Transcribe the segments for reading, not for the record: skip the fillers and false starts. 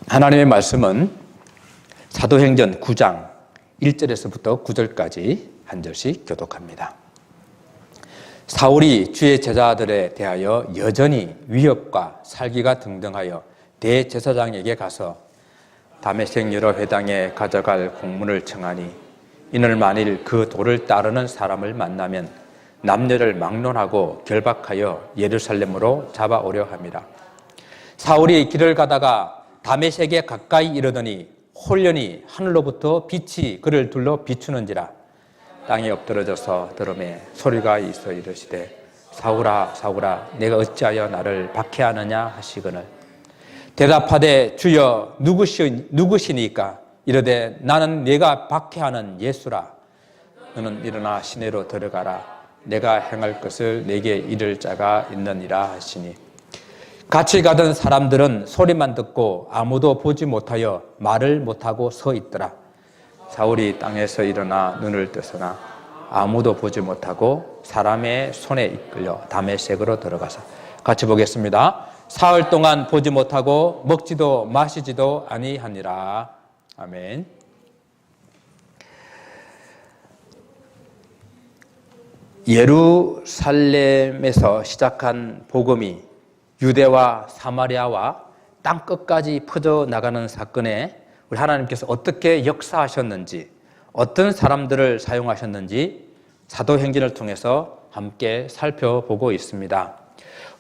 하나님의 말씀은 사도행전 9장 1절에서부터 9절까지 한 절씩 교독합니다. 사울이 주의 제자들에 대하여 여전히 위협과 살기가 등등하여 대제사장에게 가서 다메섹 여러 회당에 가져갈 공문을 청하니 이는 만일 그 도를 따르는 사람을 만나면 남녀를 막론하고 결박하여 예루살렘으로 잡아오려 함이라. 사울이 길을 가다가 다메섹에 가까이 이르더니 홀련히 하늘로부터 빛이 그를 둘러 비추는지라. 땅에 엎드러져서 들음에 소리가 있어 이르시되 사울아 사울아 내가 어찌하여 나를 박해하느냐 하시거늘 대답하되 주여 누구시니까? 이르되 나는 네가 박해하는 예수라. 너는 일어나 시내로 들어가라. 내가 행할 것을 네게 이를 자가 있느니라 하시니 같이 가던 사람들은 소리만 듣고 아무도 보지 못하여 말을 못하고 서 있더라. 사울이 땅에서 일어나 눈을 뜨서나 아무도 보지 못하고 사람의 손에 이끌려 다메섹으로 들어가서 같이 보겠습니다. 사흘 동안 보지 못하고 먹지도 마시지도 아니하니라. 아멘. 예루살렘에서 시작한 복음이 유대와 사마리아와 땅끝까지 퍼져나가는 사건에 우리 하나님께서 어떻게 역사하셨는지, 어떤 사람들을 사용하셨는지 사도행전을 통해서 함께 살펴보고 있습니다.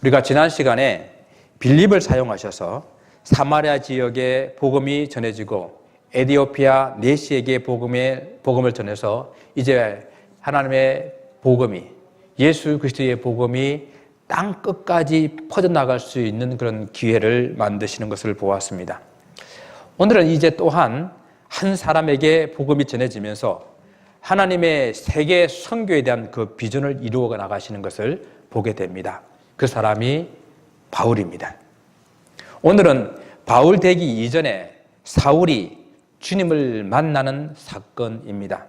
우리가 지난 시간에 빌립을 사용하셔서 사마리아 지역에 복음이 전해지고 에티오피아 내시에게 복음을 전해서 이제 하나님의 복음이, 예수 그리스도의 복음이 땅 끝까지 퍼져나갈 수 있는 그런 기회를 만드시는 것을 보았습니다. 오늘은 이제 또한 한 사람에게 복음이 전해지면서 하나님의 세계 선교에 대한 그 비전을 이루어 나가시는 것을 보게 됩니다. 그 사람이 바울입니다. 오늘은 바울 되기 이전에 사울이 주님을 만나는 사건입니다.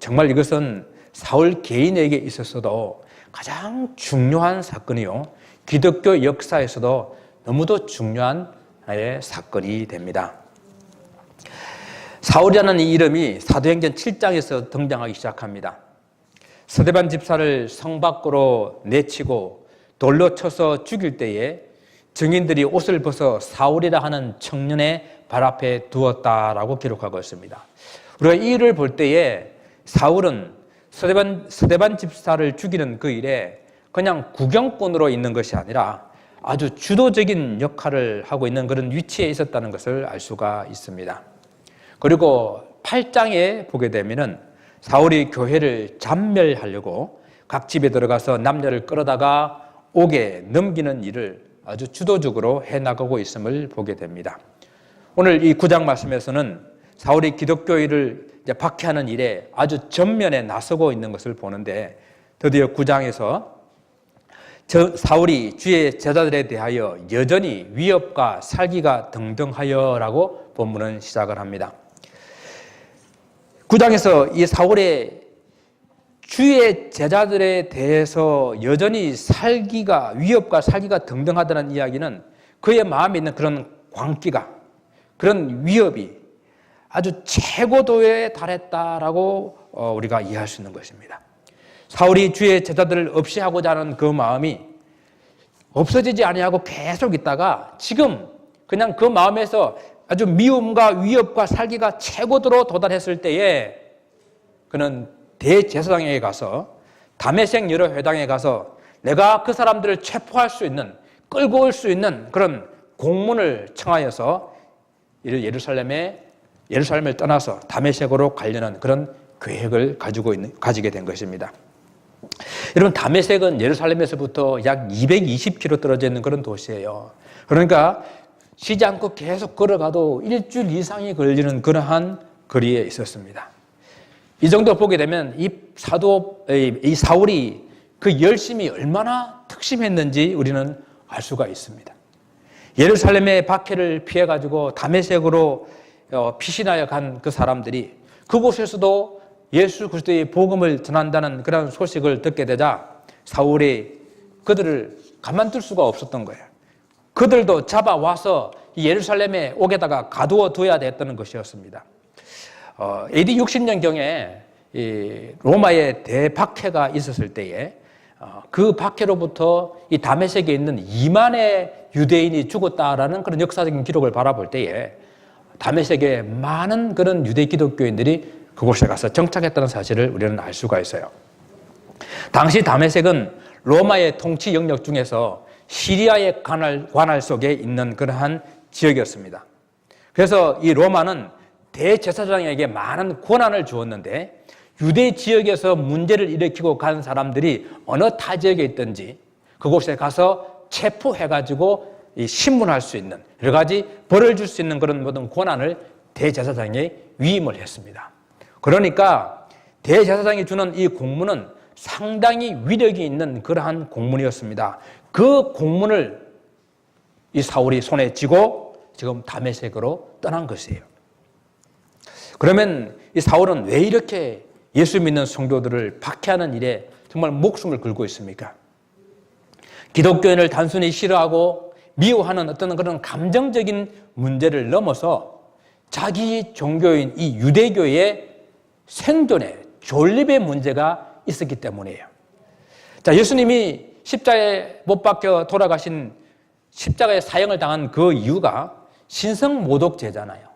정말 이것은 사울 개인에게 있어서도 가장 중요한 사건이요, 기독교 역사에서도 너무도 중요한 하나의 사건이 됩니다. 사울이라는 이 이름이 사도행전 7장에서 등장하기 시작합니다. 스데반 집사를 성 밖으로 내치고 돌로 쳐서 죽일 때에 증인들이 옷을 벗어 사울이라 하는 청년의 발 앞에 두었다라고 기록하고 있습니다. 우리가 이 일을 볼 때에 사울은 스데반 집사를 죽이는 그 일에 그냥 구경꾼으로 있는 것이 아니라 아주 주도적인 역할을 하고 있는 그런 위치에 있었다는 것을 알 수가 있습니다. 그리고 8장에 보게 되면은 사울이 교회를 잔멸하려고 각 집에 들어가서 남녀를 끌어다가 옥에 넘기는 일을 아주 주도적으로 해나가고 있음을 보게 됩니다. 오늘 이 9장 말씀에서는 사울이 기독교인을 박해하는 일에 아주 전면에 나서고 있는 것을 보는데, 드디어 9장에서 사울이 주의 제자들에 대하여 여전히 위협과 살기가 등등하여라고 본문은 시작을 합니다. 9장에서 이 사울의 주의 제자들에 대해서 여전히 위협과 살기가 등등하다는 이야기는 그의 마음에 있는 그런 광기가, 그런 위협이 아주 최고도에 달했다라고 우리가 이해할 수 있는 것입니다. 사울이 주의 제자들을 없이 하고자 하는 그 마음이 없어지지 아니하고 계속 있다가 지금 그냥 그 마음에서 아주 미움과 위협과 살기가 최고도로 도달했을 때에 그는 대제사장에게 가서 다메섹 여러 회당에 가서 내가 그 사람들을 체포할 수 있는, 끌고 올 수 있는 그런 공문을 청하여서 이를 예루살렘을 떠나서 다메섹으로 가려는 그런 계획을 가지게 된 것입니다. 여러분, 다메섹은 예루살렘에서부터 약 220km 떨어져 있는 그런 도시예요. 그러니까 쉬지 않고 계속 걸어가도 일주일 이상이 걸리는 그러한 거리에 있었습니다. 이 정도 보게 되면 이 사울이 그 열심이 얼마나 특심했는지 우리는 알 수가 있습니다. 예루살렘의 박해를 피해가지고 다메섹으로 피신하여 간 그 사람들이 그곳에서도 예수 그리스도의 복음을 전한다는 그런 소식을 듣게 되자 사울이 그들을 가만둘 수가 없었던 거예요. 그들도 잡아와서 이 예루살렘에 옥에다가 가두어 둬야 됐다는 것이었습니다. AD 60년경에 로마의 대박해가 있었을 때에 그 박해로부터 이 다메섹에 있는 2만의 유대인이 죽었다라는 그런 역사적인 기록을 바라볼 때에 다메섹에 많은 그런 유대 기독교인들이 그곳에 가서 정착했다는 사실을 우리는 알 수가 있어요. 당시 다메섹은 로마의 통치 영역 중에서 시리아의 관할 속에 있는 그러한 지역이었습니다. 그래서 이 로마는 대제사장에게 많은 권한을 주었는데 유대 지역에서 문제를 일으키고 간 사람들이 어느 타 지역에 있든지 그곳에 가서 체포해가지고 신문할 수 있는 여러 가지 벌을 줄 수 있는 그런 모든 권한을 대제사장에 위임을 했습니다. 그러니까 대제사장이 주는 이 공문은 상당히 위력이 있는 그러한 공문이었습니다. 그 공문을 이 사울이 손에 쥐고 지금 다메섹으로 떠난 것이에요. 그러면 이 사울은 왜 이렇게 예수 믿는 성도들을 박해하는 일에 정말 목숨을 걸고 있습니까? 기독교인을 단순히 싫어하고 미워하는 어떤 그런 감정적인 문제를 넘어서 자기 종교인 이 유대교의 생존에 존립의 문제가 있었기 때문이에요. 자, 예수님이 십자가에 못 박혀 돌아가신 십자가의 사형을 당한 그 이유가 신성모독죄잖아요.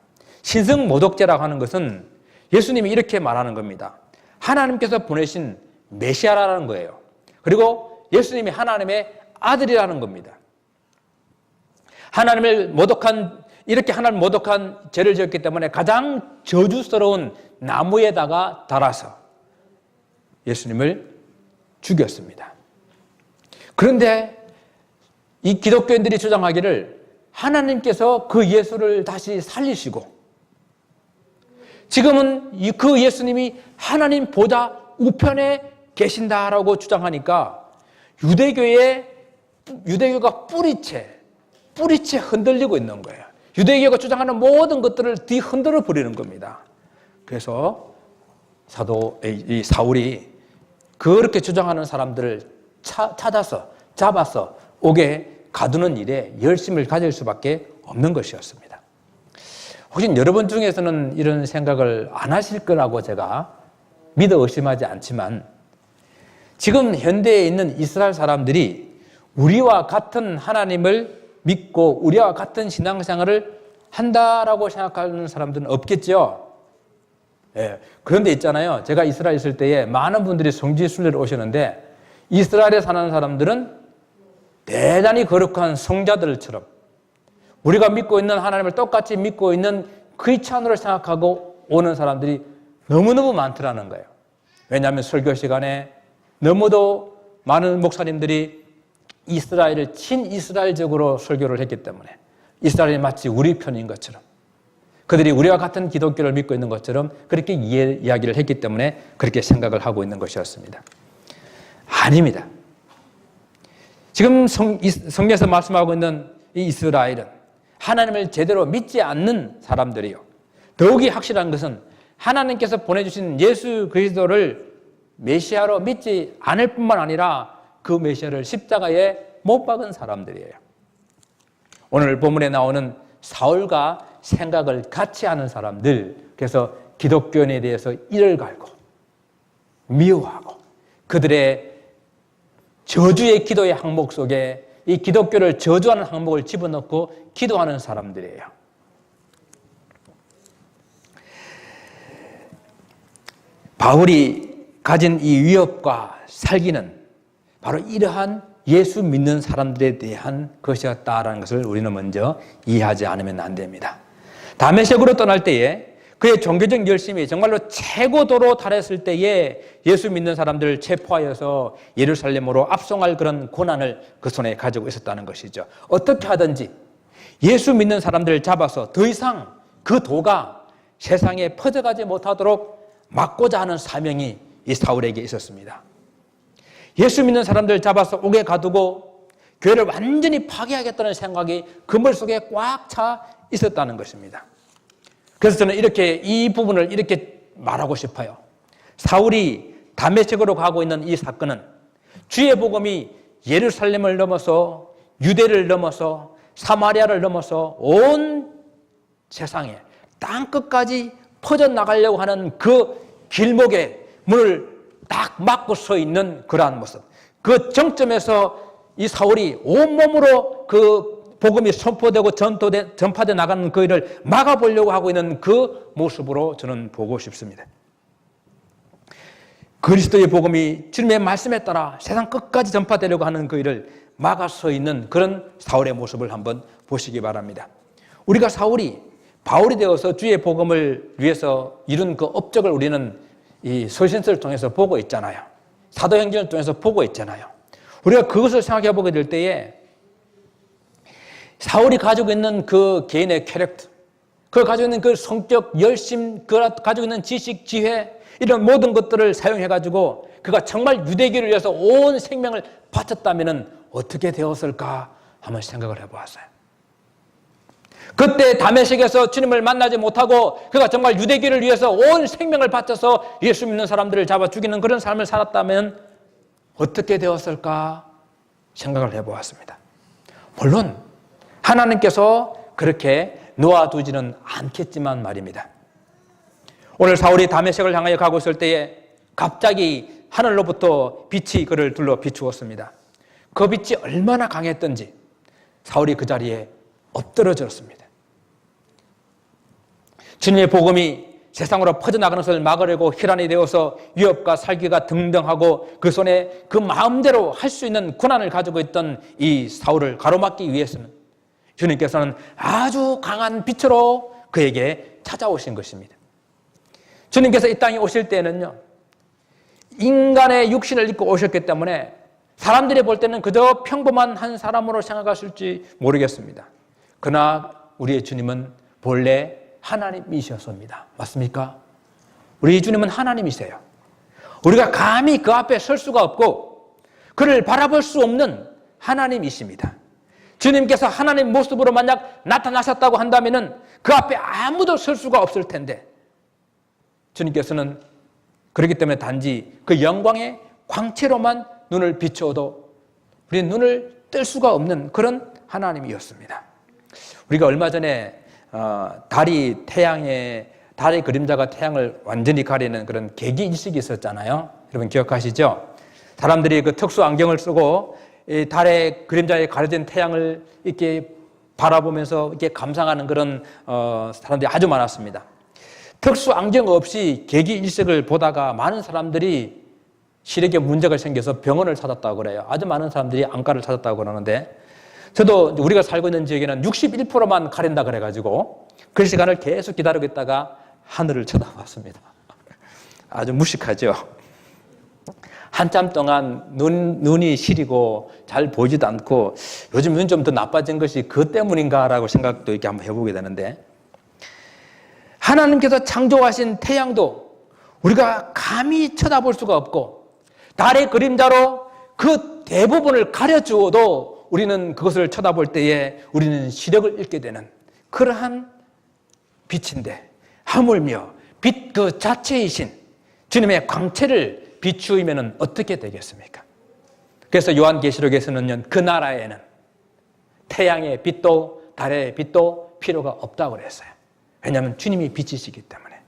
신성모독죄라고 하는 것은 예수님이 이렇게 말하는 겁니다. 하나님께서 보내신 메시아라는 거예요. 그리고 예수님이 하나님의 아들이라는 겁니다. 이렇게 하나님 모독한 죄를 지었기 때문에 가장 저주스러운 나무에다가 달아서 예수님을 죽였습니다. 그런데 이 기독교인들이 주장하기를 하나님께서 그 예수를 다시 살리시고 지금은 그 예수님이 하나님 보좌 우편에 계신다라고 주장하니까 유대교가 뿌리채 흔들리고 있는 거예요. 유대교가 주장하는 모든 것들을 뒤흔들어 버리는 겁니다. 그래서 이 사울이 그렇게 주장하는 사람들을 찾아서 잡아서 옥에 가두는 일에 열심을 가질 수밖에 없는 것이었습니다. 혹시 여러분 중에서는 이런 생각을 안 하실 거라고 제가 믿어 의심하지 않지만 지금 현대에 있는 이스라엘 사람들이 우리와 같은 하나님을 믿고 우리와 같은 신앙생활을 한다라고 생각하는 사람들은 없겠죠. 예. 그런데 있잖아요. 제가 이스라엘 있을 때에 많은 분들이 성지 순례를 오셨는데 이스라엘에 사는 사람들은 대단히 거룩한 성자들처럼 우리가 믿고 있는 하나님을 똑같이 믿고 있는 크리스찬으로 생각하고 오는 사람들이 너무너무 많더라는 거예요. 왜냐하면 설교 시간에 너무도 많은 목사님들이 이스라엘을 친이스라엘적으로 설교를 했기 때문에 이스라엘이 마치 우리 편인 것처럼 그들이 우리와 같은 기독교를 믿고 있는 것처럼 그렇게 이야기를 했기 때문에 그렇게 생각을 하고 있는 것이었습니다. 아닙니다. 지금 성경에서 말씀하고 있는 이 이스라엘은 하나님을 제대로 믿지 않는 사람들이요. 더욱이 확실한 것은 하나님께서 보내주신 예수 그리스도를 메시아로 믿지 않을 뿐만 아니라 그 메시아를 십자가에 못 박은 사람들이에요. 오늘 본문에 나오는 사울과 생각을 같이 하는 사람들, 그래서 기독교인에 대해서 이를 갈고 미워하고 그들의 저주의 기도의 항목 속에 이 기독교를 저주하는 항목을 집어넣고 기도하는 사람들이에요. 바울이 가진 이 위협과 살기는 바로 이러한 예수 믿는 사람들에 대한 것이었다라는 것을 우리는 먼저 이해하지 않으면 안 됩니다. 다메섹으로 떠날 때에 그의 종교적 열심이 정말로 최고도로 달했을 때에 예수 믿는 사람들을 체포하여서 예루살렘으로 압송할 그런 권한을 그 손에 가지고 있었다는 것이죠. 어떻게 하든지 예수 믿는 사람들을 잡아서 더 이상 그 도가 세상에 퍼져가지 못하도록 막고자 하는 사명이 이 사울에게 있었습니다. 예수 믿는 사람들을 잡아서 옥에 가두고 교회를 완전히 파괴하겠다는 생각이 그 머릿속에 꽉 차 있었다는 것입니다. 그래서 저는 이 부분을 이렇게 말하고 싶어요. 사울이 다메섹으로 가고 있는 이 사건은 주의 복음이 예루살렘을 넘어서 유대를 넘어서 사마리아를 넘어서 온 세상에 땅끝까지 퍼져나가려고 하는 그 길목에 문을 딱 막고 서 있는 그러한 모습. 그 정점에서 이 사울이 온몸으로 그 복음이 선포되고 전파돼 나가는 그 일을 막아보려고 하고 있는 그 모습으로 저는 보고 싶습니다. 그리스도의 복음이 주님의 말씀에 따라 세상 끝까지 전파되려고 하는 그 일을 막아 서 있는 그런 사울의 모습을 한번 보시기 바랍니다. 우리가 사울이 바울이 되어서 주의 복음을 위해서 이룬 그 업적을 우리는 이 서신서를 통해서 보고 있잖아요. 사도행전을 통해서 보고 있잖아요. 우리가 그것을 생각해 보게 될 때에 사울이 가지고 있는 그 개인의 캐릭터, 그 가지고 있는 그 성격, 열심, 그 가지고 있는 지식, 지혜, 이런 모든 것들을 사용해가지고 그가 정말 유대교를 위해서 온 생명을 바쳤다면 어떻게 되었을까 한번 생각을 해보았어요. 그때 다메섹에서 주님을 만나지 못하고 그가 정말 유대교를 위해서 온 생명을 바쳐서 예수 믿는 사람들을 잡아 죽이는 그런 삶을 살았다면 어떻게 되었을까 생각을 해보았습니다. 물론 하나님께서 그렇게 놓아두지는 않겠지만 말입니다. 오늘 사울이 다메섹을 향하여 가고 있을 때에 갑자기 하늘로부터 빛이 그를 둘러 비추었습니다. 그 빛이 얼마나 강했던지 사울이 그 자리에 엎드러졌습니다. 주님의 복음이 세상으로 퍼져나가는 것을 막으려고 혈안이 되어서 위협과 살기가 등등하고 그 손에 그 마음대로 할 수 있는 권한을 가지고 있던 이 사울을 가로막기 위해서는 주님께서는 아주 강한 빛으로 그에게 찾아오신 것입니다. 주님께서 이 땅에 오실 때는요, 인간의 육신을 입고 오셨기 때문에 사람들이 볼 때는 그저 평범한 한 사람으로 생각하실지 모르겠습니다. 그러나 우리의 주님은 본래 하나님이셨습니다. 맞습니까? 우리 주님은 하나님이세요. 우리가 감히 그 앞에 설 수가 없고 그를 바라볼 수 없는 하나님이십니다. 주님께서 하나님 모습으로 만약 나타나셨다고 한다면 그 앞에 아무도 설 수가 없을 텐데 주님께서는 그렇기 때문에 단지 그 영광의 광채로만 눈을 비추어도 우리 눈을 뜰 수가 없는 그런 하나님이었습니다. 우리가 얼마 전에 달의 그림자가 태양을 완전히 가리는 그런 계기일식이 있었잖아요. 여러분 기억하시죠? 사람들이 그 특수 안경을 쓰고 이 달의 그림자에 가려진 태양을 이렇게 바라보면서 이렇게 감상하는 그런 사람들이 아주 많았습니다. 특수 안경 없이 계기일식을 보다가 많은 사람들이 시력에 문제가 생겨서 병원을 찾았다고 그래요. 아주 많은 사람들이 안과를 찾았다고 그러는데 저도 우리가 살고 있는 지역에는 61%만 가린다 그래가지고 그 시간을 계속 기다리고 있다가 하늘을 쳐다봤습니다. 아주 무식하죠. 한참 동안 눈이 시리고 잘 보이지도 않고 요즘 눈 좀 더 나빠진 것이 그 때문인가라고 생각도 이렇게 한번 해보게 되는데 하나님께서 창조하신 태양도 우리가 감히 쳐다볼 수가 없고 달의 그림자로 그 대부분을 가려주어도 우리는 그것을 쳐다볼 때에 우리는 시력을 잃게 되는 그러한 빛인데 하물며 빛 그 자체이신 주님의 광채를 비추이면 어떻게 되겠습니까? 그래서 요한계시록에서는 그 나라에는 태양의 빛도 달의 빛도 필요가 없다고 그랬어요. 왜냐하면 주님이 빛이시기 때문에.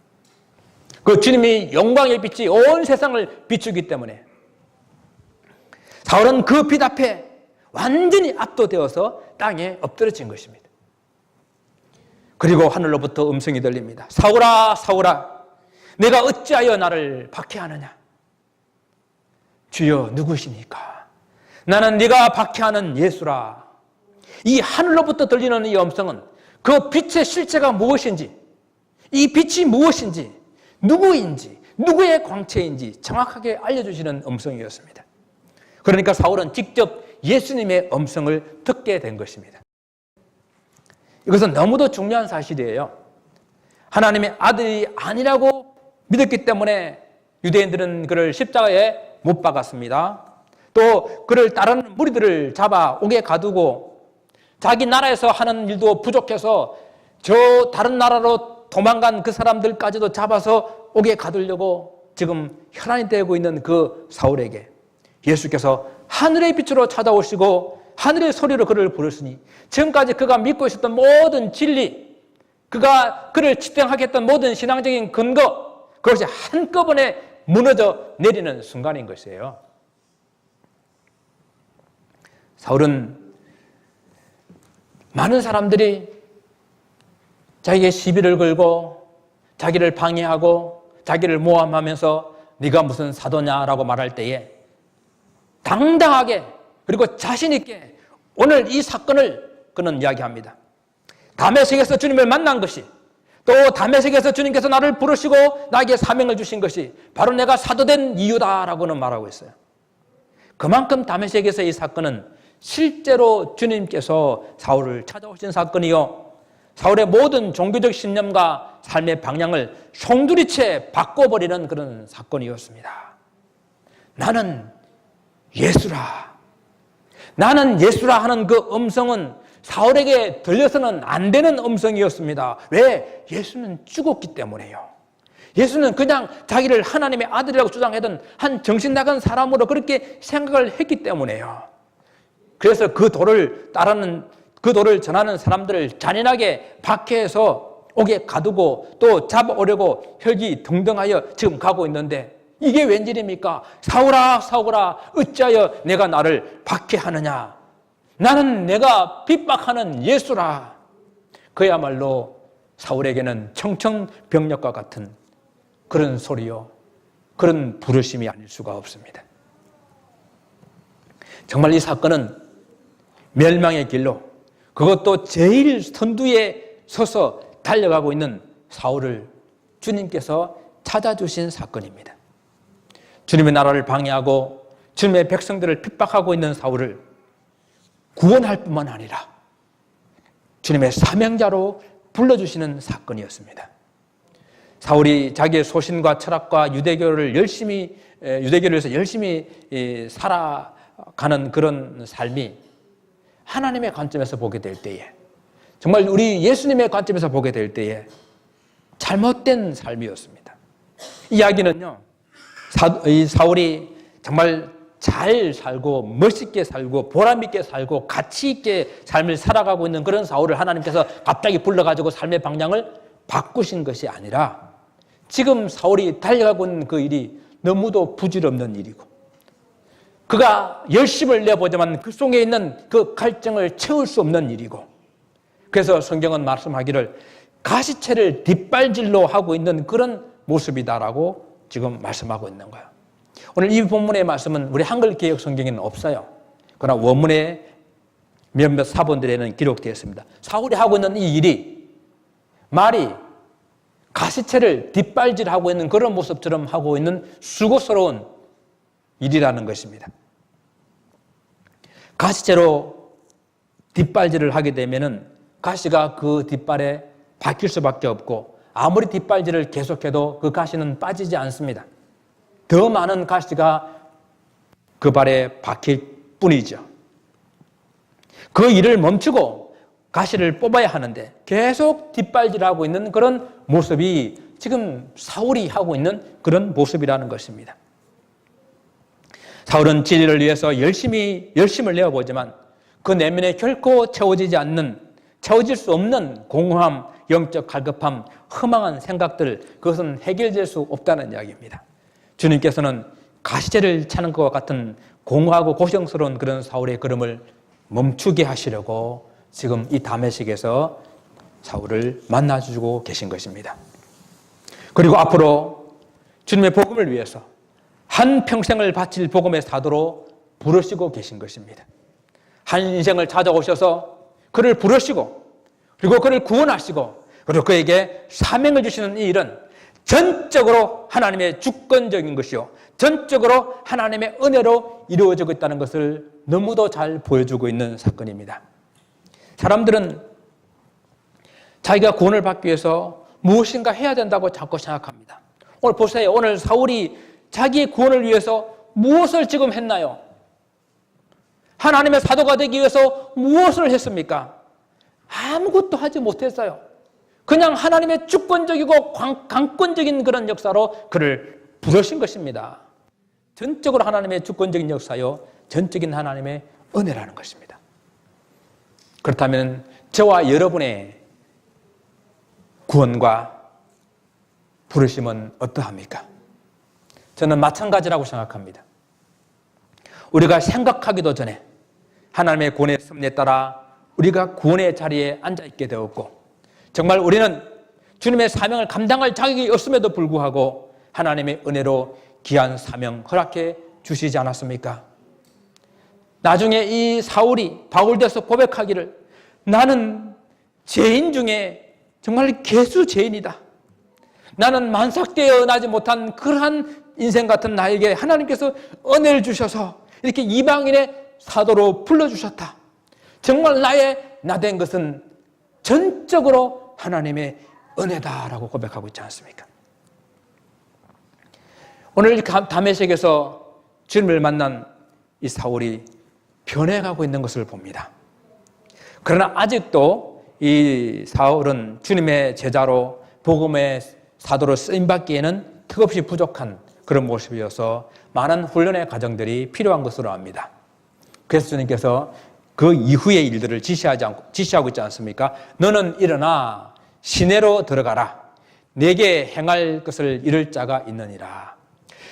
그 주님이 영광의 빛이 온 세상을 비추기 때문에 사울은 그 빛 앞에 완전히 압도되어서 땅에 엎드러진 것입니다. 그리고 하늘로부터 음성이 들립니다. 사울아, 사울아, 내가 어찌하여 나를 박해하느냐? 주여 누구시니까? 나는 네가 박해하는 예수라. 이 하늘로부터 들리는 이 음성은 그 빛의 실체가 무엇인지, 이 빛이 무엇인지, 누구인지, 누구의 광채인지 정확하게 알려주시는 음성이었습니다. 그러니까 사울은 직접 예수님의 음성을 듣게 된 것입니다. 이것은 너무도 중요한 사실이에요. 하나님의 아들이 아니라고 믿었기 때문에 유대인들은 그를 십자가에 못 박았습니다. 또 그를 따르는 무리들을 잡아 옥에 가두고 자기 나라에서 하는 일도 부족해서 저 다른 나라로 도망간 그 사람들까지도 잡아서 옥에 가두려고 지금 혈안이 되고 있는 그 사울에게 예수께서 하늘의 빛으로 찾아오시고 하늘의 소리로 그를 부르시니 지금까지 그가 믿고 있었던 모든 진리, 그가 그를 지탱하게 했던 모든 신앙적인 근거, 그것이 한꺼번에 무너져 내리는 순간인 것이에요. 사울은 많은 사람들이 자기에게 시비를 걸고 자기를 방해하고 자기를 모함하면서 네가 무슨 사도냐라고 말할 때에 당당하게 그리고 자신 있게 오늘 이 사건을 그는 이야기합니다. 다메섹에서 주님을 만난 것이, 또 다메섹에서 주님께서 나를 부르시고 나에게 사명을 주신 것이 바로 내가 사도된 이유다라고는 말하고 있어요. 그만큼 다메섹에서 이 사건은 실제로 주님께서 사울을 찾아오신 사건이요, 사울의 모든 종교적 신념과 삶의 방향을 송두리째 바꿔버리는 그런 사건이었습니다. 나는 예수라. 나는 예수라 하는 그 음성은 사울에게 들려서는 안 되는 음성이었습니다. 왜? 예수는 죽었기 때문에요. 예수는 그냥 자기를 하나님의 아들이라고 주장하던 한 정신 나간 사람으로 그렇게 생각을 했기 때문에요. 그래서 그 도를 따르는, 그 도를 전하는 사람들을 잔인하게 박해해서 옥에 가두고 또 잡아오려고 혈기등등하여 지금 가고 있는데, 이게 웬일입니까? 사울아 사울아 어찌하여 내가 나를 박해하느냐? 나는 내가 핍박하는 예수라. 그야말로 사울에게는 청천벽력과 같은 그런 소리요, 그런 부르심이 아닐 수가 없습니다. 정말 이 사건은 멸망의 길로, 그것도 제일 선두에 서서 달려가고 있는 사울을 주님께서 찾아주신 사건입니다. 주님의 나라를 방해하고 주님의 백성들을 핍박하고 있는 사울을 구원할 뿐만 아니라 주님의 사명자로 불러주시는 사건이었습니다. 사울이 자기의 소신과 철학과 유대교를 위해서 열심히 살아가는 그런 삶이 하나님의 관점에서 보게 될 때에, 정말 우리 예수님의 관점에서 보게 될 때에 잘못된 삶이었습니다. 이 이야기는요, 이 사울이 정말 잘 살고 멋있게 살고 보람있게 살고 가치있게 삶을 살아가고 있는 그런 사울을 하나님께서 갑자기 불러가지고 삶의 방향을 바꾸신 것이 아니라, 지금 사울이 달려가고 있는 그 일이 너무도 부질없는 일이고, 그가 열심을 내보지만 그 속에 있는 그 갈증을 채울 수 없는 일이고, 그래서 성경은 말씀하기를 가시채를 뒷발질로 하고 있는 그런 모습이다라고 지금 말씀하고 있는 거예요. 오늘 이 본문의 말씀은 우리 한글 개역 성경에는 없어요. 그러나 원문의 몇몇 사본들에는 기록되어 있습니다. 사울이 하고 있는 이 일이 말이 가시채를 뒷발질하고 있는 그런 모습처럼 하고 있는 수고스러운 일이라는 것입니다. 가시채로 뒷발질을 하게 되면은 가시가 그 뒷발에 박힐 수밖에 없고, 아무리 뒷발질을 계속해도 그 가시는 빠지지 않습니다. 더 많은 가시가 그 발에 박힐 뿐이죠. 그 일을 멈추고 가시를 뽑아야 하는데 계속 뒷발질하고 있는 그런 모습이 지금 사울이 하고 있는 그런 모습이라는 것입니다. 사울은 진리를 위해서 열심을 내어보지만 그 내면에 결코 채워질 수 없는 공허함, 영적 갈급함, 허망한 생각들, 그것은 해결될 수 없다는 이야기입니다. 주님께서는 가시제를 차는 것과 같은 공허하고 고생스러운 그런 사울의 걸음을 멈추게 하시려고 지금 이 다메섹에서 사울을 만나주고 계신 것입니다. 그리고 앞으로 주님의 복음을 위해서 한 평생을 바칠 복음의 사도로 부르시고 계신 것입니다. 한 인생을 찾아오셔서 그를 부르시고 그리고 그를 구원하시고 그리고 그에게 사명을 주시는 이 일은 전적으로 하나님의 주권적인 것이요, 전적으로 하나님의 은혜로 이루어지고 있다는 것을 너무도 잘 보여주고 있는 사건입니다. 사람들은 자기가 구원을 받기 위해서 무엇인가 해야 된다고 자꾸 생각합니다. 오늘 보세요. 오늘 사울이 자기의 구원을 위해서 무엇을 지금 했나요? 하나님의 사도가 되기 위해서 무엇을 했습니까? 아무것도 하지 못했어요. 그냥 하나님의 주권적이고 강권적인 그런 역사로 그를 부르신 것입니다. 전적으로 하나님의 주권적인 역사요, 전적인 하나님의 은혜라는 것입니다. 그렇다면 저와 여러분의 구원과 부르심은 어떠합니까? 저는 마찬가지라고 생각합니다. 우리가 생각하기도 전에 하나님의 구원의 섭리에 따라 우리가 구원의 자리에 앉아있게 되었고, 정말 우리는 주님의 사명을 감당할 자격이 없음에도 불구하고 하나님의 은혜로 귀한 사명 허락해 주시지 않았습니까? 나중에 이 사울이 바울대서 고백하기를, 나는 죄인 중에 정말 괴수 죄인이다. 나는 만삭되어 나지 못한 그러한 인생 같은 나에게 하나님께서 은혜를 주셔서 이렇게 이방인의 사도로 불러주셨다. 정말 나의 나된 것은 전적으로 하나님의 은혜다라고 고백하고 있지 않습니까? 오늘 다메섹에서 주님을 만난 이 사울이 변해가고 있는 것을 봅니다. 그러나 아직도 이 사울은 주님의 제자로 복음의 사도로 쓰임받기에는 턱없이 부족한 그런 모습이어서 많은 훈련의 과정들이 필요한 것으로 압니다. 그래서 주님께서 그 이후의 일들을 지시하고 있지 않습니까? 너는 일어나 시내로 들어가라. 내게 행할 것을 이룰 자가 있느니라.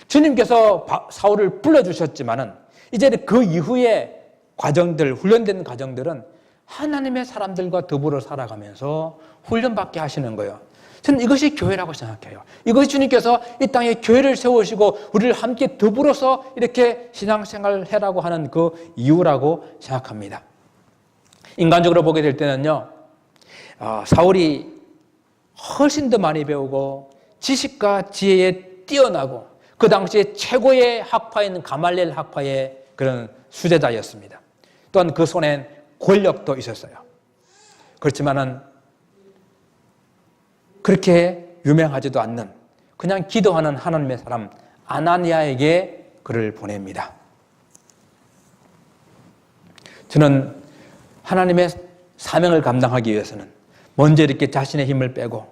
주님께서 사울을 불러주셨지만은 이제 그 이후의 과정들, 훈련된 과정들은 하나님의 사람들과 더불어 살아가면서 훈련받게 하시는 거예요. 저는 이것이 교회라고 생각해요. 이것이 주님께서 이 땅에 교회를 세우시고 우리를 함께 더불어서 이렇게 신앙생활을 해라고 하는 그 이유라고 생각합니다. 인간적으로 보게 될 때는요, 사울이 훨씬 더 많이 배우고 지식과 지혜에 뛰어나고 그 당시에 최고의 학파인 가말리엘 학파의 그런 수제자였습니다. 또한 그 손엔 권력도 있었어요. 그렇지만은 그렇게 유명하지도 않는 그냥 기도하는 하나님의 사람 아나니아에게 그를 보냅니다. 저는 하나님의 사명을 감당하기 위해서는 먼저 이렇게 자신의 힘을 빼고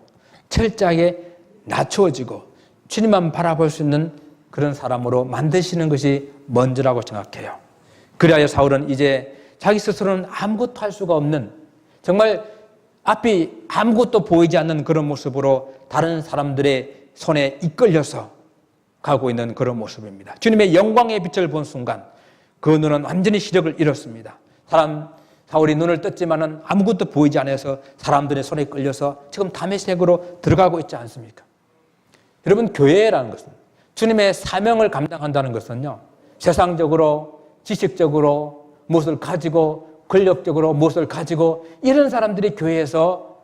철저하게 낮추어지고 주님만 바라볼 수 있는 그런 사람으로 만드시는 것이 먼저라고 생각해요. 그리하여 사울은 이제 자기 스스로는 아무것도 할 수가 없는, 정말 앞이 아무것도 보이지 않는 그런 모습으로 다른 사람들의 손에 이끌려서 가고 있는 그런 모습입니다. 주님의 영광의 빛을 본 순간 그 눈은 완전히 시력을 잃었습니다. 사울이 눈을 떴지만은 아무것도 보이지 않아서 사람들의 손에 끌려서 지금 다메섹으로 들어가고 있지 않습니까? 여러분, 교회라는 것은, 주님의 사명을 감당한다는 것은요, 세상적으로, 지식적으로 무엇을 가지고, 권력적으로 무엇을 가지고 이런 사람들이 교회에서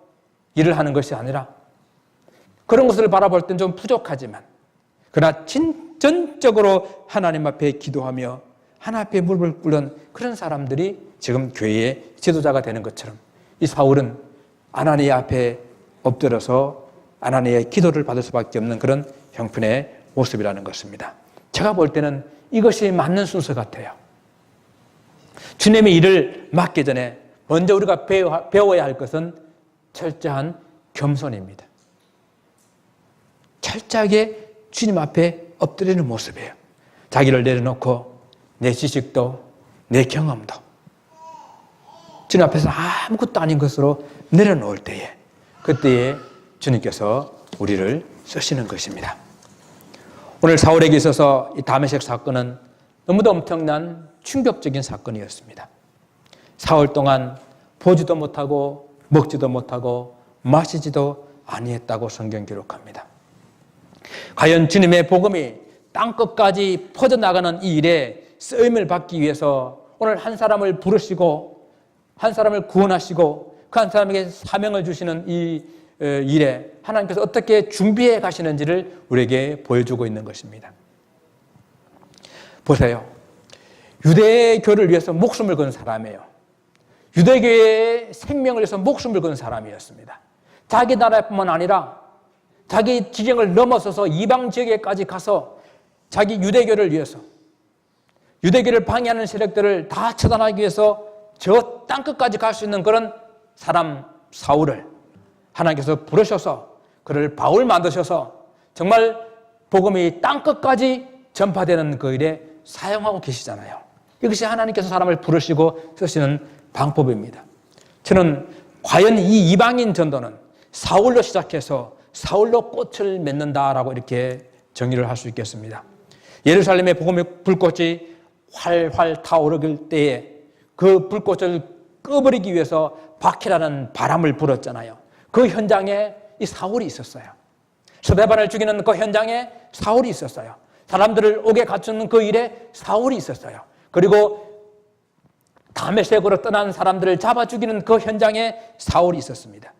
일을 하는 것이 아니라, 그런 것을 바라볼 땐 좀 부족하지만 그러나 전적으로 하나님 앞에 기도하며 하나님 앞에 무릎을 꿇는 그런 사람들이 지금 교회의 지도자가 되는 것처럼 이 사울은 아나니아 앞에 엎드려서 아나니아의 기도를 받을 수밖에 없는 그런 형편의 모습이라는 것입니다. 제가 볼 때는 이것이 맞는 순서 같아요. 주님의 일을 맡기 전에 먼저 우리가 배워야 할 것은 철저한 겸손입니다. 철저하게 주님 앞에 엎드리는 모습이에요. 자기를 내려놓고 내 지식도 내 경험도 주님 앞에서 아무것도 아닌 것으로 내려놓을 때에, 그때에 주님께서 우리를 쓰시는 것입니다. 오늘 사울에게 있어서 이 다메섹 사건은 너무도 엄청난 충격적인 사건이었습니다. 사흘 동안 보지도 못하고 먹지도 못하고 마시지도 아니했다고 성경 기록합니다. 과연 주님의 복음이 땅끝까지 퍼져나가는 이 일에 쓰임을 받기 위해서 오늘 한 사람을 부르시고 한 사람을 구원하시고 그 한 사람에게 사명을 주시는 이 일에 하나님께서 어떻게 준비해 가시는지를 우리에게 보여주고 있는 것입니다. 보세요. 유대교를 위해서 목숨을 건 사람이에요. 유대교의 생명을 위해서 목숨을 건 사람이었습니다. 자기 나라뿐만 아니라 자기 지경을 넘어서서 이방 지역에까지 가서 자기 유대교를 위해서, 유대교를 방해하는 세력들을 다 처단하기 위해서 저 땅끝까지 갈 수 있는 그런 사람 사울을 하나님께서 부르셔서 그를 바울 만드셔서 정말 복음이 땅끝까지 전파되는 그 일에 사용하고 계시잖아요. 이것이 하나님께서 사람을 부르시고 쓰시는 방법입니다. 저는 과연 이 이방인 전도는 사울로 시작해서 사울로 꽃을 맺는다라고 이렇게 정의를 할 수 있겠습니다. 예루살렘의 복음의 불꽃이 활활 타오를 때에 그 불꽃을 꺼버리기 위해서 박해라는 바람을 불었잖아요. 그 현장에 이 사울이 있었어요. 스데반을 죽이는 그 현장에 사울이 있었어요. 사람들을 옥에 갇히는 그 일에 사울이 있었어요. 그리고 다메섹으로 떠난 사람들을 잡아 죽이는 그 현장에 사울이 있었습니다.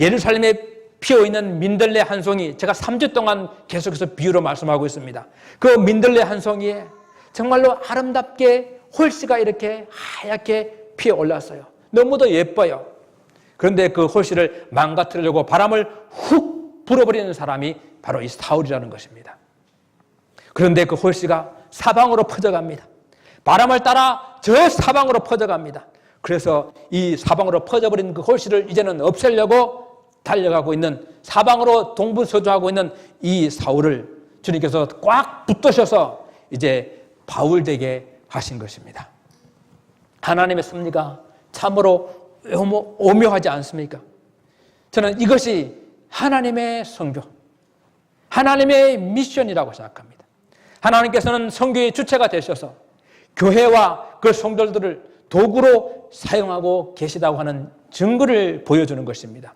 예루살렘에 피어있는 민들레 한 송이, 제가 3주 동안 계속해서 비유로 말씀하고 있습니다. 그 민들레 한 송이에 정말로 아름답게 홀씨가 이렇게 하얗게 피어올랐어요. 너무도 예뻐요. 그런데 그 홀씨를 망가뜨리려고 바람을 훅 불어버리는 사람이 바로 이 사울이라는 것입니다. 그런데 그 홀씨가 사방으로 퍼져갑니다. 바람을 따라 저 사방으로 퍼져갑니다. 그래서 이 사방으로 퍼져버린 그 홀씨를 이제는 없애려고 달려가고 있는, 사방으로 동분서주하고 있는 이 사울을 주님께서 꽉 붙드셔서 이제 바울되게 하신 것입니다. 하나님의 섭리가 참으로 오묘하지 않습니까? 저는 이것이 하나님의 선교, 하나님의 미션이라고 생각합니다. 하나님께서는 선교의 주체가 되셔서 교회와 그 성도들을 도구로 사용하고 계시다고 하는 증거를 보여주는 것입니다.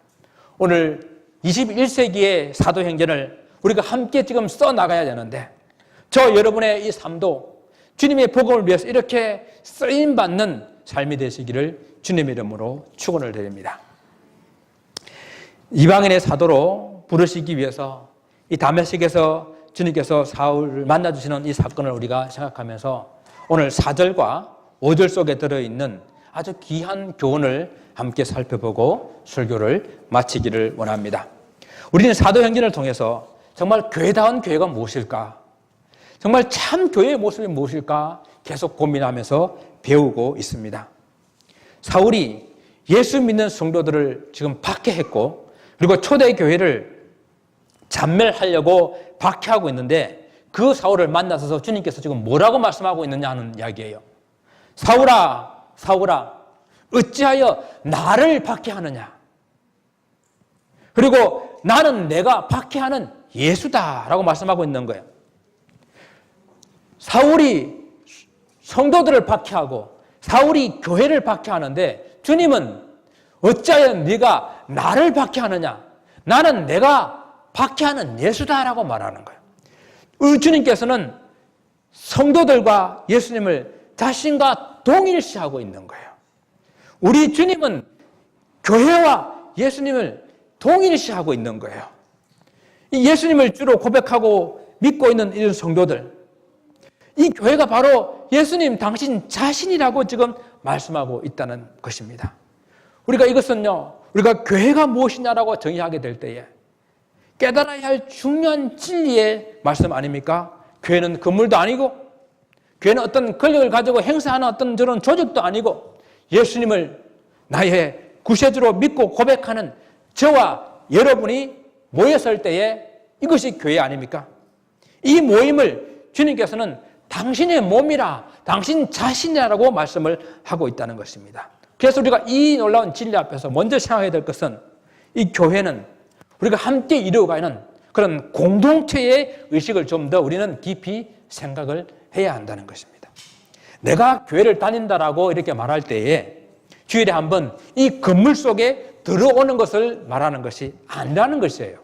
오늘 21세기의 사도행전을 우리가 함께 지금 써나가야 되는데, 저 여러분의 이 삶도 주님의 복음을 위해서 이렇게 쓰임받는 삶이 되시기를 주님의 이름으로 축원을 드립니다. 이방인의 사도로 부르시기 위해서 이 다메섹에서 주님께서 사울을 만나주시는 이 사건을 우리가 생각하면서 오늘 4절과 5절 속에 들어있는 아주 귀한 교훈을 함께 살펴보고 설교를 마치기를 원합니다. 우리는 사도행전을 통해서 정말 교회다운 교회가 무엇일까? 정말 참 교회의 모습이 무엇일까? 계속 고민하면서 배우고 있습니다. 사울이 예수 믿는 성도들을 지금 박해했고, 그리고 초대교회를 잔멸하려고 박해하고 있는데, 그 사울을 만나서 주님께서 지금 뭐라고 말씀하고 있느냐 하는 이야기예요. 사울아, 사울아, 어찌하여 나를 박해하느냐? 그리고 나는 내가 박해하는 예수다라고 말씀하고 있는 거예요. 사울이 성도들을 박해하고 사울이 교회를 박해하는데, 주님은 어찌하여 네가 나를 박해하느냐? 나는 내가 박해하는 예수다라고 말하는 거예요. 주님께서는 성도들과 예수님을 자신과 동일시하고 있는 거예요. 우리 주님은 교회와 예수님을 동일시하고 있는 거예요. 이 예수님을 주로 고백하고 믿고 있는 이런 성도들, 이 교회가 바로 예수님 당신 자신이라고 지금 말씀하고 있다는 것입니다. 우리가 이것은요, 우리가 교회가 무엇이냐라고 정의하게 될 때에 깨달아야 할 중요한 진리의 말씀 아닙니까? 교회는 건물도 아니고, 교회는 어떤 권력을 가지고 행사하는 어떤 저런 조직도 아니고, 예수님을 나의 구세주로 믿고 고백하는 저와 여러분이 모였을 때에 이것이 교회 아닙니까? 이 모임을 주님께서는 당신의 몸이라, 당신 자신이라고 말씀을 하고 있다는 것입니다. 그래서 우리가 이 놀라운 진리 앞에서 먼저 생각해야 될 것은, 이 교회는 우리가 함께 이루어가는 그런 공동체의 의식을 좀 더 우리는 깊이 생각을 해야 한다는 것입니다. 내가 교회를 다닌다라고 이렇게 말할 때에 주일에 한번 이 건물 속에 들어오는 것을 말하는 것이 아니라는 것이에요.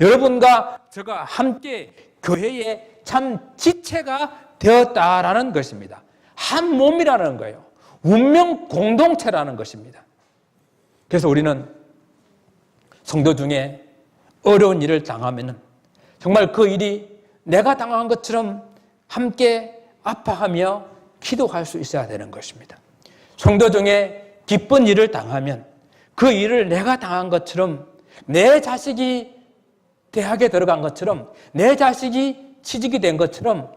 여러분과 제가 함께 교회의 참 지체가 되었다라는 것입니다. 한 몸이라는 거예요. 운명 공동체라는 것입니다. 그래서 우리는 성도 중에 어려운 일을 당하면 정말 그 일이 내가 당한 것처럼 함께 아파하며 기도할 수 있어야 되는 것입니다. 성도 중에 기쁜 일을 당하면 그 일을 내가 당한 것처럼, 내 자식이 대학에 들어간 것처럼, 내 자식이 취직이 된 것처럼,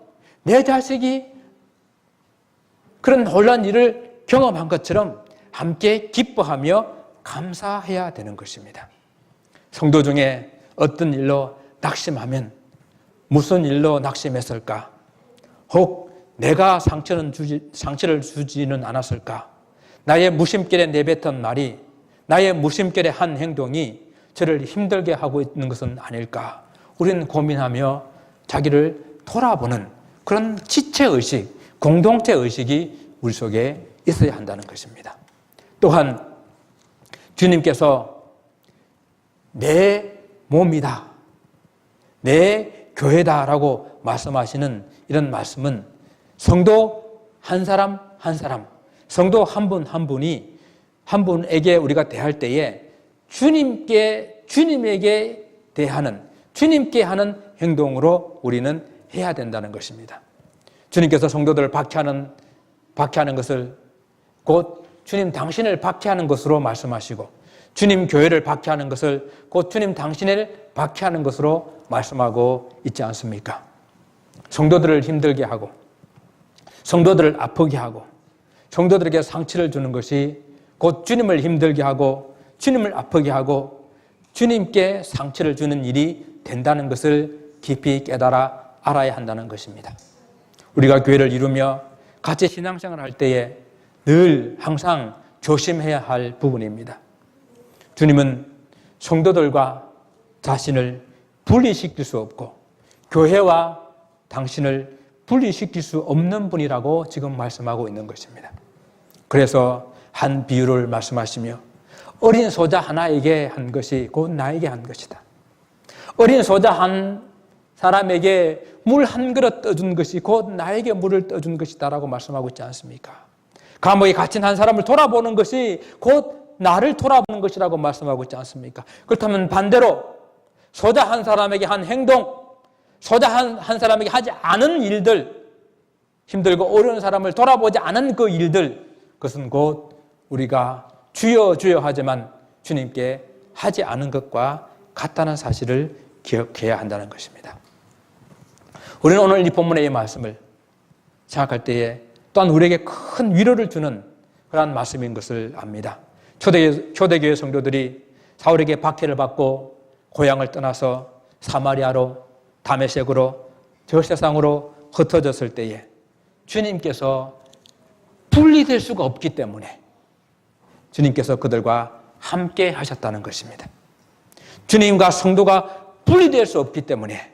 내 자식이 그런 혼란 일을 경험한 것처럼 함께 기뻐하며 감사해야 되는 것입니다. 성도 중에 어떤 일로 낙심하면 무슨 일로 낙심했을까? 혹 내가 상처를 주지는 않았을까? 나의 무심결에 내뱉은 말이, 나의 무심결의 한 행동이 저를 힘들게 하고 있는 것은 아닐까? 우리는 고민하며 자기를 돌아보는 그런 지체의식, 공동체의식이 우리 속에 있어야 한다는 것입니다. 또한 주님께서 내 몸이다, 내 교회다라고 말씀하시는 이런 말씀은 성도 한 사람 한 사람, 성도 한 분 한 분이 한 분에게 우리가 대할 때에 주님에게 대하는, 주님께 하는 행동으로 우리는 해야 된다는 것입니다. 주님께서 성도들을 박해하는 것을 곧 주님 당신을 박해하는 것으로 말씀하시고, 주님 교회를 박해하는 것을 곧 주님 당신을 박해하는 것으로 말씀하고 있지 않습니까? 성도들을 힘들게 하고, 성도들을 아프게 하고, 성도들에게 상처를 주는 것이 곧 주님을 힘들게 하고, 주님을 아프게 하고, 주님께 상처를 주는 일이 된다는 것을 깊이 깨달아 알아야 한다는 것입니다. 우리가 교회를 이루며 같이 신앙생활을 할 때에 늘 항상 조심해야 할 부분입니다. 주님은 성도들과 자신을 분리시킬 수 없고 교회와 당신을 분리시킬 수 없는 분이라고 지금 말씀하고 있는 것입니다. 그래서 한 비유를 말씀하시며 어린 소자 하나에게 한 것이 곧 나에게 한 것이다. 어린 소자 한 사람에게 물 한 그릇 떠준 것이 곧 나에게 물을 떠준 것이다 라고 말씀하고 있지 않습니까? 감옥에 갇힌 한 사람을 돌아보는 것이 곧 나를 돌아보는 것이라고 말씀하고 있지 않습니까? 그렇다면 반대로 소자 한 사람에게 한 행동, 소자 한 사람에게 하지 않은 일들, 힘들고 어려운 사람을 돌아보지 않은 그 일들, 그것은 곧 우리가 주여 주여 하지만 주님께 하지 않은 것과 같다는 사실을 기억해야 한다는 것입니다. 우리는 오늘 이 본문의 이 말씀을 생각할 때에 또한 우리에게 큰 위로를 주는 그러한 말씀인 것을 압니다. 초대교회 성도들이 사울에게 박해를 받고 고향을 떠나서 사마리아로, 다메섹으로, 저 세상으로 흩어졌을 때에 주님께서 분리될 수가 없기 때문에 주님께서 그들과 함께 하셨다는 것입니다. 주님과 성도가 분리될 수 없기 때문에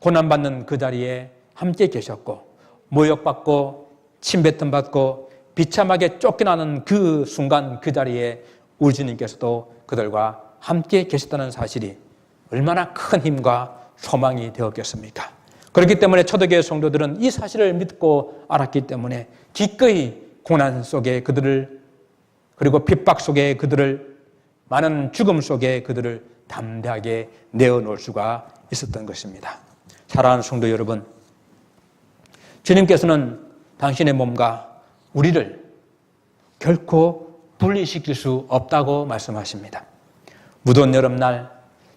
고난받는 그 자리에 함께 계셨고, 모욕받고 침뱉음 받고 비참하게 쫓겨나는 그 순간 그 자리에 우리 주님께서도 그들과 함께 계셨다는 사실이 얼마나 큰 힘과 소망이 되었겠습니까? 그렇기 때문에 초대교회 성도들은 이 사실을 믿고 알았기 때문에 기꺼이 고난 속에 그들을, 그리고 핍박 속에 그들을, 많은 죽음 속에 그들을 담대하게 내어놓을 수가 있었던 것입니다. 사랑하는 성도 여러분, 주님께서는 당신의 몸과 우리를 결코 분리시킬 수 없다고 말씀하십니다. 무더운 여름날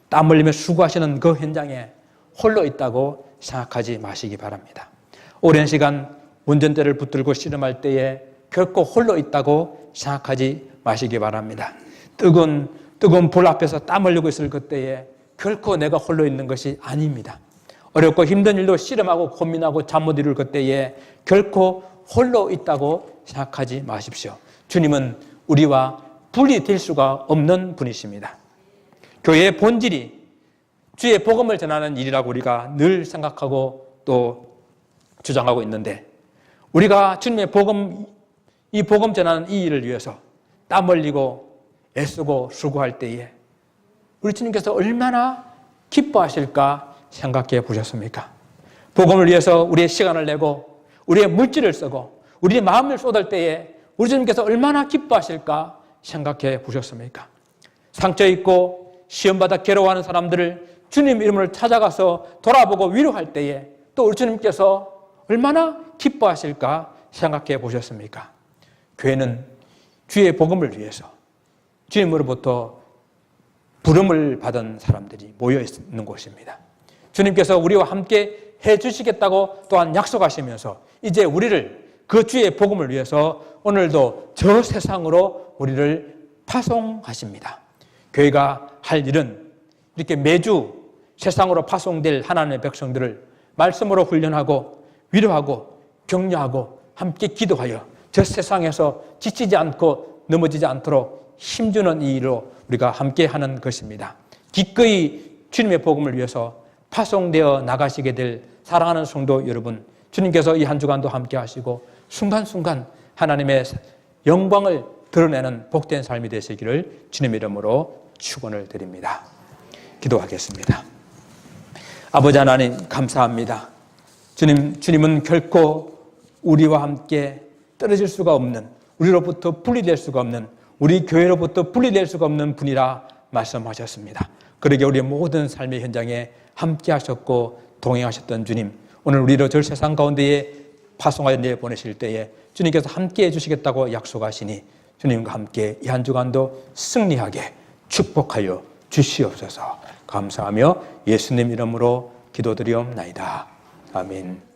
땀 흘리며 수고하시는 그 현장에 홀로 있다고 생각하지 마시기 바랍니다. 오랜 시간 운전대를 붙들고 씨름할 때에 결코 홀로 있다고 생각하지 마시기 바랍니다. 뜨거운 불 앞에서 땀 흘리고 있을 그때에 결코 내가 홀로 있는 것이 아닙니다. 어렵고 힘든 일도 씨름하고 고민하고 잠 못 이룰 그때에 결코 홀로 있다고 생각하지 마십시오. 주님은 우리와 분리될 수가 없는 분이십니다. 교회의 본질이 주의 복음을 전하는 일이라고 우리가 늘 생각하고 또 주장하고 있는데, 우리가 주님의 복음, 이 복음 전하는 이 일을 위해서 땀 흘리고 애쓰고 수고할 때에 우리 주님께서 얼마나 기뻐하실까 생각해 보셨습니까? 복음을 위해서 우리의 시간을 내고 우리의 물질을 쓰고 우리의 마음을 쏟을 때에 우리 주님께서 얼마나 기뻐하실까 생각해 보셨습니까? 상처 있고 시험받아 괴로워하는 사람들을 주님 이름으로 찾아가서 돌아보고 위로할 때에 또 우리 주님께서 얼마나 기뻐하실까 생각해 보셨습니까? 교회는 주의 복음을 위해서 주님으로부터 부름을 받은 사람들이 모여 있는 곳입니다. 주님께서 우리와 함께 해주시겠다고 또한 약속하시면서 이제 우리를 그 주의 복음을 위해서 오늘도 저 세상으로 우리를 파송하십니다. 교회가 할 일은 이렇게 매주 세상으로 파송될 하나님의 백성들을 말씀으로 훈련하고 위로하고 격려하고 함께 기도하여 저 세상에서 지치지 않고 넘어지지 않도록 힘주는 이 일로 우리가 함께 하는 것입니다. 기꺼이 주님의 복음을 위해서 파송되어 나가시게 될 사랑하는 성도 여러분, 주님께서 이 한 주간도 함께 하시고 순간순간 하나님의 영광을 드러내는 복된 삶이 되시기를 주님의 이름으로 축원을 드립니다. 기도하겠습니다. 아버지 하나님 감사합니다. 주님은 결코 우리와 함께 떨어질 수가 없는, 우리로부터 분리될 수가 없는, 우리 교회로부터 분리될 수가 없는 분이라 말씀하셨습니다. 그러게 우리의 모든 삶의 현장에 함께 하셨고 동행하셨던 주님, 오늘 우리를 저 세상 가운데에 파송하여 내보내실 때에 주님께서 함께 해주시겠다고 약속하시니 주님과 함께 이 한 주간도 승리하게 축복하여 주시옵소서. 감사하며 예수님 이름으로 기도드리옵나이다. 아멘.